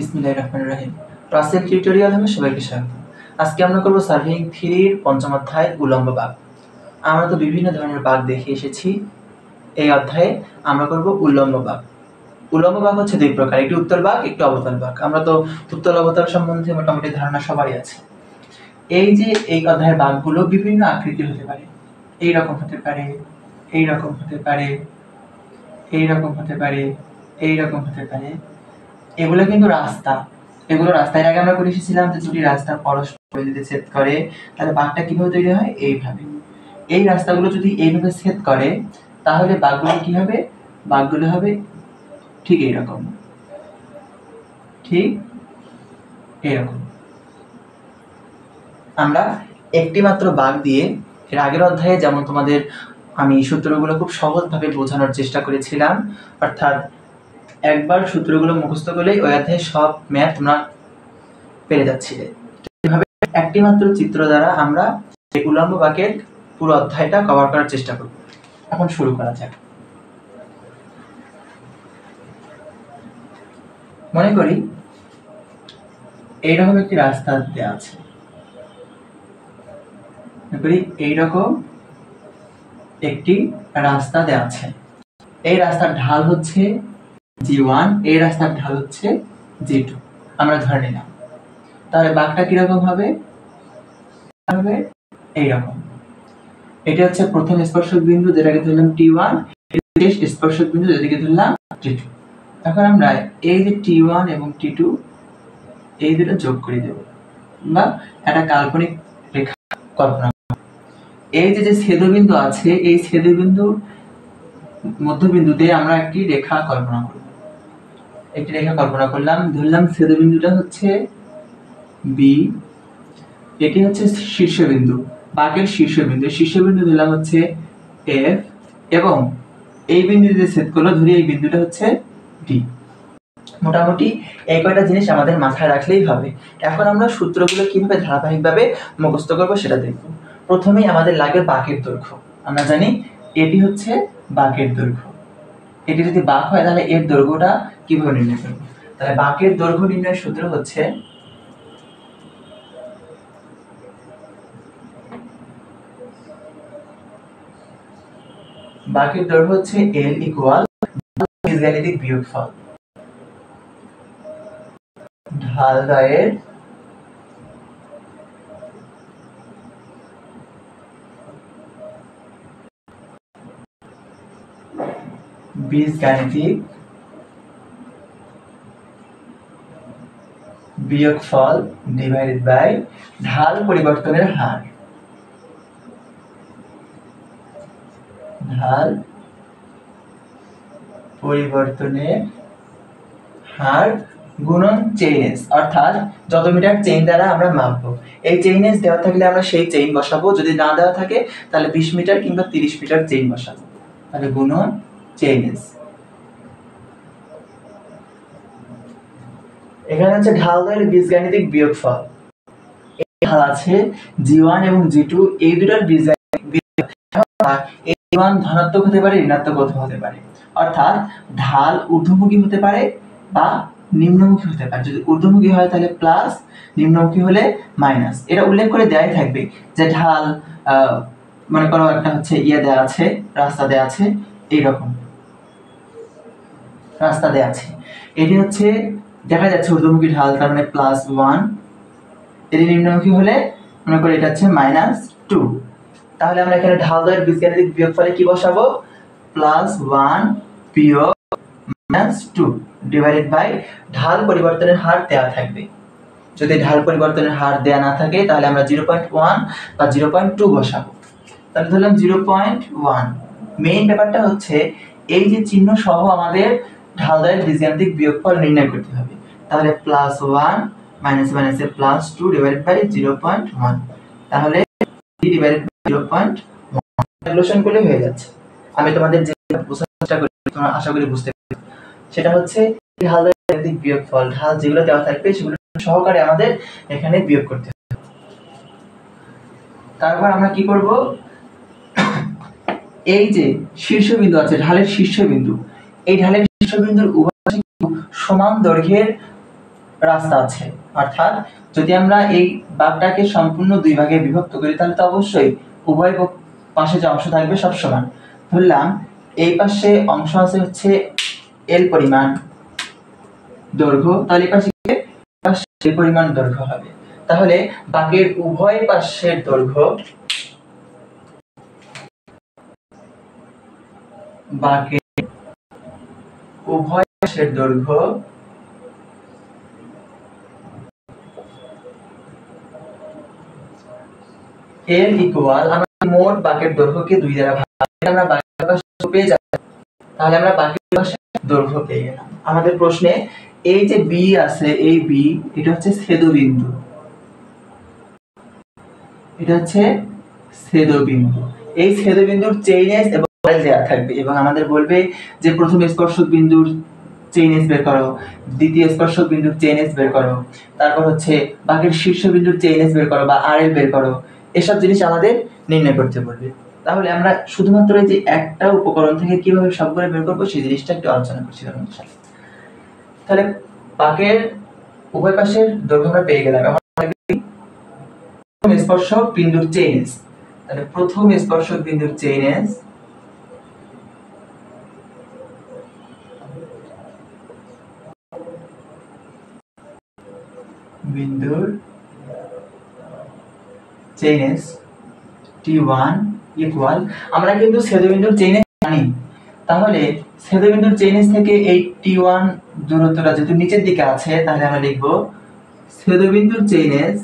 বিসমিল্লাহির রহমানির রহিম। ক্লাসের টিউটোরিয়াল আমি সবাইকে স্বাগত। আজকে আমরা করব সার্ভেইং 3 এর পঞ্চম অধ্যায় উলম্ব বাঁক। আমরা তো বিভিন্ন ধরনের বাঁক দেখে এসেছি। এই অধ্যায়ে আমরা করব উলম্ব বাঁক। উলম্ব বাঁক হচ্ছে দুই প্রকার, একটি উত্তল বাঁক, একটি অবতল বাঁক। আমরা তো উত্তল অবতল সম্বন্ধে মোটামুটি ধারণা সবারই আছে। এই যে এই অধ্যায়ের বাঁকগুলো বিভিন্ন আকৃতির হতে পারে। এই রকম হতে পারে, এই রকম হতে পারে, এই রকম হতে পারে, এই রকম হতে পারে। এগুলো কিন্তু রাস্তা, এগুলো রাস্তার আগে আমরা করে এসেছিলাম যে দুটি রাস্তা পরস্পর যদি ছেদ করে তাহলে বাঁকটা কিভাবে তৈরি হয়, এইভাবে। এই রাস্তাগুলো যদি এইভাবে ছেদ করে তাহলে বাঁকগুলো কি হবে, বাঁকগুলো হবে ঠিক এইরকম, ঠিক এইরকম। আমরা একটি মাত্র বাঁক দিয়ে এর আগের অধ্যায়ে যেমন তোমাদের আমি সূত্রগুলো খুব সহজভাবে বোঝানোর চেষ্টা করেছিলাম, অর্থাৎ একবার সূত্রগুলো মুখস্থ করলেই ওই অধ্যায়ে সব ম্যাথ তোমরা পেরে যাচ্ছিলে। এভাবে একটি মাত্র চিত্র দ্বারা আমরা এই উলম্ব বাঁকের পুরো অধ্যায়টা কভার করার চেষ্টা করব। এখন শুরু করা যাক। মনে করি এইরকম একটি রাস্তা দেওয়া আছে, মনে করি এইরকম একটি রাস্তা দেওয়া আছে। এই রাস্তার ঢাল হচ্ছে G1, এই রাস্তার ঢাল হচ্ছে G2, আমরা ধরে নিলাম। তাহলে বাঁকটা কিরকম হবে, এইরকম। এটা হচ্ছে প্রথম স্পর্শক বিন্দু যেটাকে ধরলাম T1, শেষ স্পর্শক বিন্দু যেটাকে ধরলাম T2। এখন আমরা এই যে T1 এবং T2 এই দুটো যোগ করে দেব বা একটা কাল্পনিক রেখা কল্পনা করব। এই যে ছেদবিন্দু আছে, এই ছেদবিন্দুর মধ্যবিন্দুতে আমরা একটি রেখা কল্পনা করব। একটি রেখা কল্পনা করলাম, ধরলাম ছেদবিন্দুটা হচ্ছে B, এটি হচ্ছে শীর্ষবিন্দু, বাঁকের শীর্ষবিন্দু। শীর্ষবিন্দু ধরলাম হচ্ছে F এবং এই বিন্দুতে যে ছেদ করলো ধরি এই বিন্দুটা হচ্ছে D। মোটামুটি এই কয়টা জিনিস আমাদের মাথায় রাখলেই হবে। এখন আমরা সূত্রগুলো কিভাবে ধারাবাহিকভাবে মুখস্থ করব সেটা দেখব। প্রথমেই আমাদের লাগে বাঁকের দৈর্ঘ্য। আমরা জানি এটি হচ্ছে বাঁকের দৈর্ঘ্য। এটি যদি বাঁক হয় তাহলে এর দৈর্ঘ্যটা কিভাবে নির্ণয় করব? তাহলে বাঁকের দৈর্ঘ্য নির্ণয়ের সূত্র হচ্ছে বাঁকের দৈর্ঘ্য হচ্ছে L ইকুয়াল বীজগাণিতিক বিয়োগফল ঢালদ্বয়ের বীজগাণিতিক বিয়োগফল ডিভাইডেড বাই ঢাল পরিবর্তনের হার, ঢাল পরিবর্তনের হার গুণন চেইন এস, অর্থাৎ যত মিটার চেইন দ্বারা আমরা মাপবো। এই চেইন এস দেওয়া থাকলে আমরা সেই চেইন বসাবো, যদি না দেওয়া থাকে তাহলে 20 মিটার কিংবা 30 মিটার চেইন বসাবো। তাহলে গুণন চেইন এস। এখানে হচ্ছে ঢালদ্বয়ের বীজগাণিতিক বিয়োগফল। এই ঢাল আছে G1 এবং G2, এই দুটোর বীজগাণিতিক বিয়োগফল। এই মান ধনাত্মক হতে পারে, ঋণাত্মক হতে পারে, অর্থাৎ ঢাল ঊর্ধ্বমুখী হতে পারে বা নিম্নমুখী হতে পারে। যদি ঊর্ধ্বমুখী হয় তাহলে প্লাস, নিম্নমুখী হলে মাইনাস। এটা উল্লেখ করে দেয়াই থাকবে যে ঢাল মনে করো একটা হচ্ছে দেয়া আছে, রাস্তা দেয়া আছে, এইরকম রাস্তা দেয়া আছে। এটি হচ্ছে দেখা যাচ্ছে ঊর্ধ্বমুখী ঢাল, তার মানে +1। এটি নিম্নমুখী হলে মনে করি এটা হচ্ছে -2। তাহলে আমরা এখানে ঢালদ্বয়ের বীজগাণিতিক বিয়োগফলে কি বসাবো, +1 বিয়োগ -2 ডিভাইডেড বাই ঢাল পরিবর্তনের হার দেয়া থাকবে। যদি ঢাল পরিবর্তনের হার দেয়া না থাকে তাহলে আমরা 0.1 বা 0.2 বসাবো। তাহলে ধরলাম 0.1। মেইন ব্যাপারটা হচ্ছে এই যে চিহ্ন সহ আমাদের ঢালদ্বয়ের বীজগাণিতিক বিয়োগফল নির্ণয় করতে হবে। তাহলে +1 -2 ডিভাইডেড বাই 0.1, তাহলে ডিভাইডেড বাই 0.1 ক্যালকুলেশন করলে হয়ে যাচ্ছে। আমি তোমাদের যে বোঝানোর চেষ্টা করি তোমরা আশা করি বুঝতে পারবে। সেটা হচ্ছে ঢালদ্বয়ের বীজগাণিতিক বিয়োগফল, ঢাল যেগুলো দেওয়া থাকবে সেগুলো সহকারে আমাদের এখানে বিয়োগ করতে হবে। তারপর আমরা কি করব, এই যে শীর্ষবিন্দু আছে, ঢালের শীর্ষবিন্দু, এই ঢালের শীর্ষবিন্দুর উভয় পাশে সমান দৈর্ঘ্যের রাস্তা আছে। অর্থাৎ যদি আমরা এই বাঁকটাকে সম্পূর্ণ দুই ভাগে বিভক্ত করি তাহলে তো অবশ্যই উভয় পাশে যে অংশ থাকবে সব সমান। ধরলাম এই পাশে অংশ আছে হচ্ছে এল পরিমাণ দৈর্ঘ্য, তাহলে এই পাশে এই পরিমাণ দৈর্ঘ্য হবে। তাহলে বাঁকের উভয় পাশের দৈর্ঘ্য এল ইকুয়াল, আমরা মোট বাঁকের দৈর্ঘ্যকে 2 দ্বারা ভাগ করলে আমরা বাঁকের পাশে পেয়ে যাব। তাহলে আমরা বাঁকের পাশে দৈর্ঘ্য পেয়ে গেলাম। আমাদের প্রশ্নে এই যে বি আছে, এই বি এটা হচ্ছে ছেদবিন্দু, এটা হচ্ছে ছেদবিন্দু। এই ছেদবিন্দুর চেইনেস এবং আরএল দেয়া থাকবে এবং আমাদের বলবে যে প্রথম স্পর্শক বিন্দুর চেইনেস বের করো, দ্বিতীয় স্পর্শক বিন্দুর চেইনেস বের করো, তারপর হচ্ছে বাঁকের শীর্ষবিন্দুর চেইনেস বের করো বা আরএল বের করো, এসব জিনিস আমাদের নির্ণয় করতে বলবে। তাহলে আমরা শুধুমাত্র এই যে একটা উপকরণ থেকে কিভাবে সবগুলো বের করবো সেই জিনিসটা একটু আলোচনা করছি তোমাদের সাথে। তাহলে বাঁকের উভয় পাশের দৈর্ঘ্য আমরা পেয়ে গেলাম। এখন প্রথম স্পর্শক বিন্দুর চেইনেস, তাহলে প্রথম স্পর্শক বিন্দুর চেইনেস বিন্দুর চেইনেস T1 ইকুয়াল, আমরা কিন্তু ছেদবিন্দুর চেইনেস জানি, তাহলে ছেদবিন্দুর চেইনেস থেকে এই T1 দূরত্বটা যেহেতু নিচের দিকে আছে তাহলে আমরা লিখব ছেদবিন্দুর চেইনেস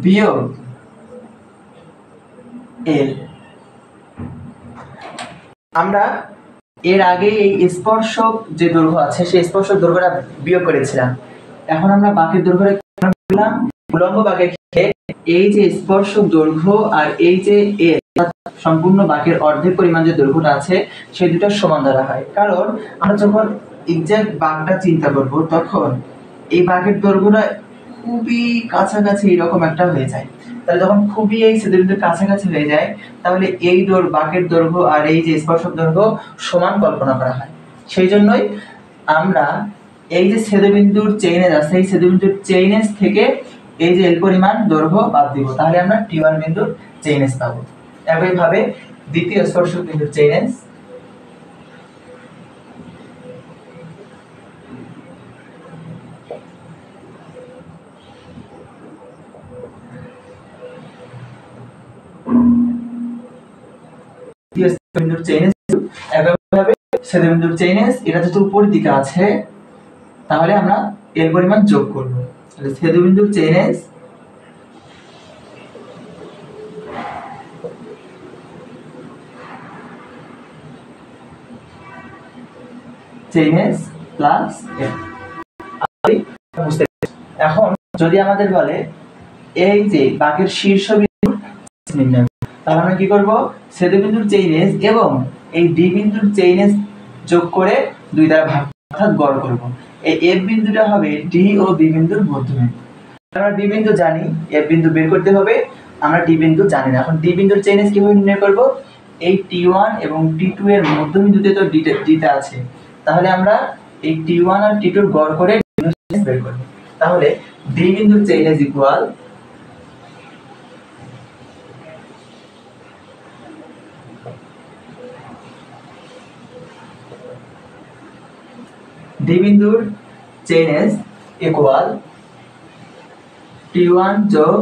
বিয়োগ এল। আমরা এর আগে এই স্পর্শক যে দৈর্ঘ্য আছে সেই স্পর্শক দৈর্ঘ্যটা বিয়োগ করেছিলাম। এখন আমরা বাঁকের দৈর্ঘ্যটা পেলাম, উলম্ব বাঁকের ক্ষেত্রে এই যে স্পর্শক দৈর্ঘ্য আর এই যে এল সম্পূর্ণ বাঁকের অর্ধেক পরিমাণ যে দৈর্ঘ্যটা আছে সেই দুটো সমান ধরা হয়। কারণ আমরা যখন এক্সাক্ট বাঁকটা চিন্তা করব তখন এই বাঁকের দৈর্ঘ্যটা খুবই কাছাকাছি এরকম একটা হয়ে যায়। তাহলে যখন খুবই এই ছেদবিন্দুর কাছাকাছি হয়ে যায় তাহলে এই বাঁকের দৈর্ঘ্য আর এই যে স্পর্শক দৈর্ঘ্য সমান কল্পনা করা হয়। সেই জন্যই আমরা এই যে ছেদবিন্দুর চেইনেস আছে এই ছেদবিন্দুর চেইনেস থেকে এই যে এল পরিমাণ দৈর্ঘ্য বাদ দিব, তাহলে আমরা T1 বিন্দুর চেইনেস পাবো। একইভাবে দ্বিতীয় স্পর্শক বিন্দুর চেইনেস বিন্দুর চেইনেস একইভাবে ছেদবিন্দুর চেইনেস, এটা যেহেতু উপরের দিকে আছে তাহলে আমরা এর পরিমাণ যোগ করব। তাহলে ছেদবিন্দুর চেইনেস প্লাস এল। এখন যদি আমাদের বলে এই যে বাঁকের শীর্ষবিন্দু নির্ণয়, তাহলে আমরা কি করব, ছেদবিন্দুর চেইনেস এবং এই ডি বিন্দুর চেইনেস যোগ করে 2 দ্বারা ভাগ অর্থাৎ গড় করব। এই এফ বিন্দুটা হবে ডি ও বি বিন্দুর মধ্যবিন্দু। আমরা বি বিন্দু জানি, এফ বিন্দু বের করতে হবে, আমরা ডি বিন্দু জানি না। এখন ডি বিন্দুর চেইনেস কিভাবে নির্ণয় করব, এই T1 এবং T2 এর মধ্যবিন্দুতে তো ডিটা আছে, তাহলে আমরা এই T1 আর T2 এর গড় করে চেইনেস বের করব। তাহলে ডি বিন্দুর চেইনেস ইকুয়াল ডি বিন্দুর চেইনেস ইকুয়াল T1 যোগ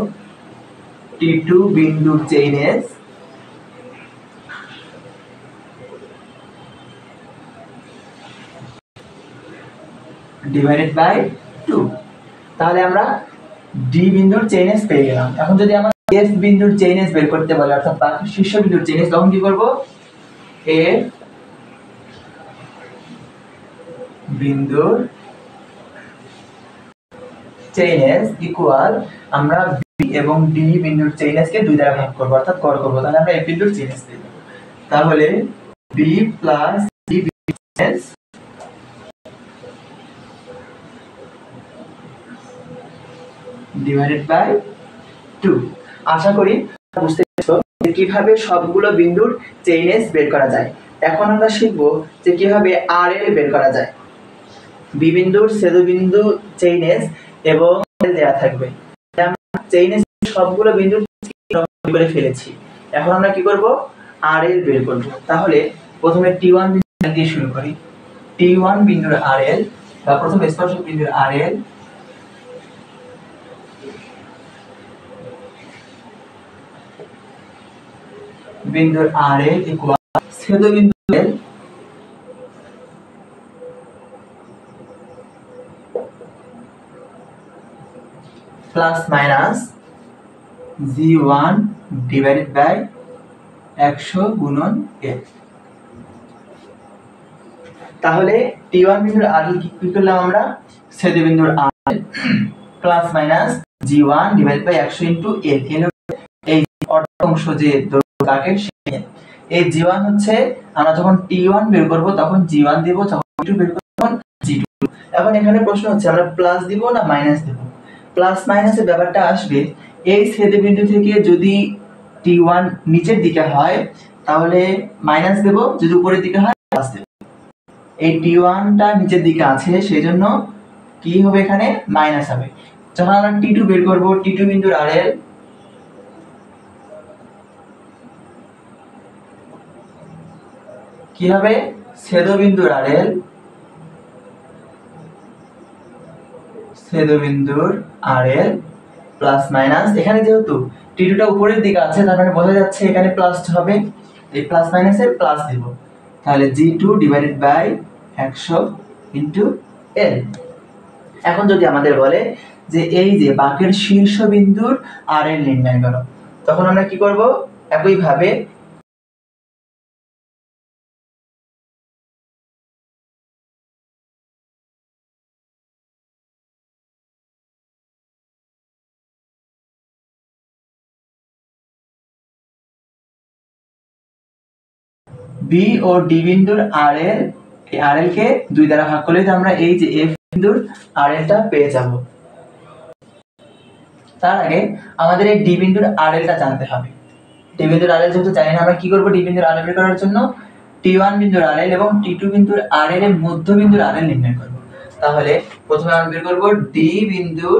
T2 বিন্দুর চেইনেস ডিভাইডেড বাই 2। তাহলে আমরা ডি বিন্দুর চেইনেস পেয়ে গেলাম। এখন যদি আমরা এফ বিন্দুর চেইনেস বের করতে বলে অর্থাৎ বাকি শীর্ষ বিন্দুর চেইনেস, তখন কি করব, এফ বিন্দুর চেইনেস ইকুয়াল, আমরা বি এবং ডি বিন্দুর চেইনেসকে 2 দ্বারা ভাগ করব অর্থাৎ গড় করব, তাহলে আমরা এফ বিন্দুর চেইনেস পেয়ে যাব। তাহলে বি প্লাস ডি বিন্দুর চেইনেস ডিভাইডেড বাই 2। আশা করি বুঝতে পারছো যে কিভাবে সবগুলো বিন্দুর চেইনেস বের করা যায়। এখন আমরা শিখবো যে কিভাবে আরএল বের করা যায়। বি বিন্দুর ছেদবিন্দু চেইনেস এবং দেয়া থাকবে। আমরা চেইনেস সবগুলো বিন্দু করে ফেলেছি। এখন আমরা কি করব, আরএল বের করব। তাহলে প্রথমে টি1 বিন্দু দিয়ে শুরু করি। টি1 বিন্দুর আরএল বা প্রথম স্পর্শক বিন্দুর আরএল বিন্দুর আরএল ইকুয়াল ছেদবিন্দু L plus minus G1 divided by 100 গুণন L। তাহলে T1 বিন্দুর আরএল কি করলাম আমরা, ছেদবিন্দুর RL plus minus G1 divided by 100 into L। L এই অর্ধ অংশ যে দৈর্ঘ্য কাকের সেই এই G1 হচ্ছে আমরা যখন T1 বের করব তখন G1 দেব, যখন T2 বের করব তখন G2। এখন এখানে প্রশ্ন হচ্ছে আমরা প্লাস দিব না মাইনাস দেব। প্লাস মাইনাসের ব্যাপারটা আসবে এই ছেদবিন্দু থেকে যদি T1 নিচের দিকে হয় তাহলে মাইনাস দেব, যদি উপরের দিকে হয় প্লাস দেব। এই T1 টা নিচের দিকে আছে সেজন্য কি হবে, এখানে মাইনাস হবে। যখন আমরা T2 বের করব, T2 বিন্দুর আরএল কি হবে, ছেদবিন্দুর আরএল প্লাস মাইনাস, এখানে যেহেতু T2 টা উপরের দিকে আছে তার মানে বোঝা যাচ্ছে এখানে প্লাস হবে, এই প্লাস মাইনাসে প্লাস দেব। তাহলে G2 divided by 100 into L। এখন যদি আমাদের বলে যে এই যে বাঁকের শীর্ষবিন্দুর আরএল নির্ণয় করো, তখন আমরা কি করব, একই ভাবে বি ও ডি বিন্দুর আরএল, এই আরএল কে 2 দ্বারা ভাগ করলে আমরা এই যে এফ বিন্দুর আরএলটা পেয়ে যাব। তার আগে আমাদের এই ডি বিন্দুর আরএলটা জানতে হবে। ডি বিন্দুর আরএল যেহেতু জানি না, আমরা কি করব, ডি বিন্দুর আরএল বের করার জন্য টি1 বিন্দুর আরএল এবং টি2 বিন্দুর আরএল এর মধ্য বিন্দুর আরএল নির্ণয় করব। তাহলে প্রথমে আমরা বের করব ডি বিন্দুর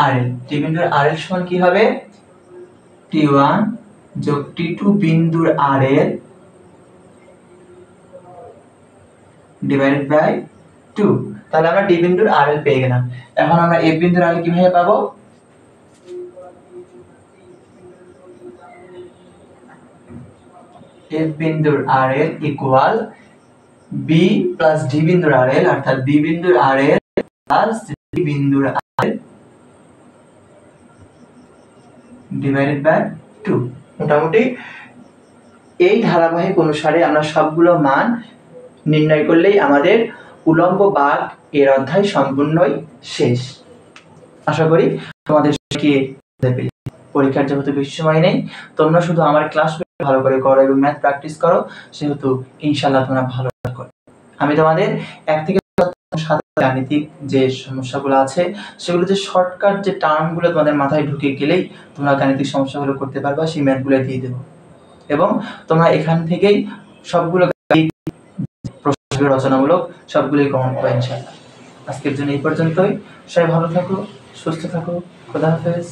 আরএল। ডি বিন্দুর আরএল সমান কি হবে, T1 যোগ T2 বিন্দুর আরএল ডিভাইডেড বাই 2। তাহলে আমরা ডি বিন্দুর আরএল পেয়ে গেলাম। এখন আমরা এফ বিন্দুর আরএল কিভাবে পাবো, এফ বিন্দুর RL equal B plus D বিন্দুর আরএল, অর্থাৎ বি বিন্দুর আরএল প্লাস ডি বিন্দুর আরএল ডিভাইডেড বাই 2। মোটামুটি এই ধারাবাহিক অনুসারে আমরা সবগুলো মান নির্ণয় করলেই আমাদের উলম্ব বাঁক এর অধ্যায় সম্পূর্ণই শেষ। আশা করি তোমাদের পরীক্ষার যেহেতু বেশি সময় নেই, তোমরা শুধু আমার ক্লাস ভালো করে করো এবং ম্যাথ প্র্যাকটিস করো, সেহেতু ইনশাআল্লাহ তোমরা ভালো করো। আমি তোমাদের 1 থেকে 7 গাণিতিক যে সমস্যাগুলো আছে সেগুলো যে শর্টকাট যে টার্মগুলো তোমাদের মাথায় ঢুকে গেলেই তোমরা গাণিতিক সমস্যাগুলো করতে পারবা, সেই ম্যাথগুলো দিয়ে দেব এবং তোমরা এখান থেকেই সবগুলো প্রশ্ন রচনামূলক সবগুলোই কমন পাবে ইনশাআল্লাহ। আজকের জন্য এই পর্যন্তই। সবাই ভালো থাকো, সুস্থ থাকো, খোদা হাফেজ।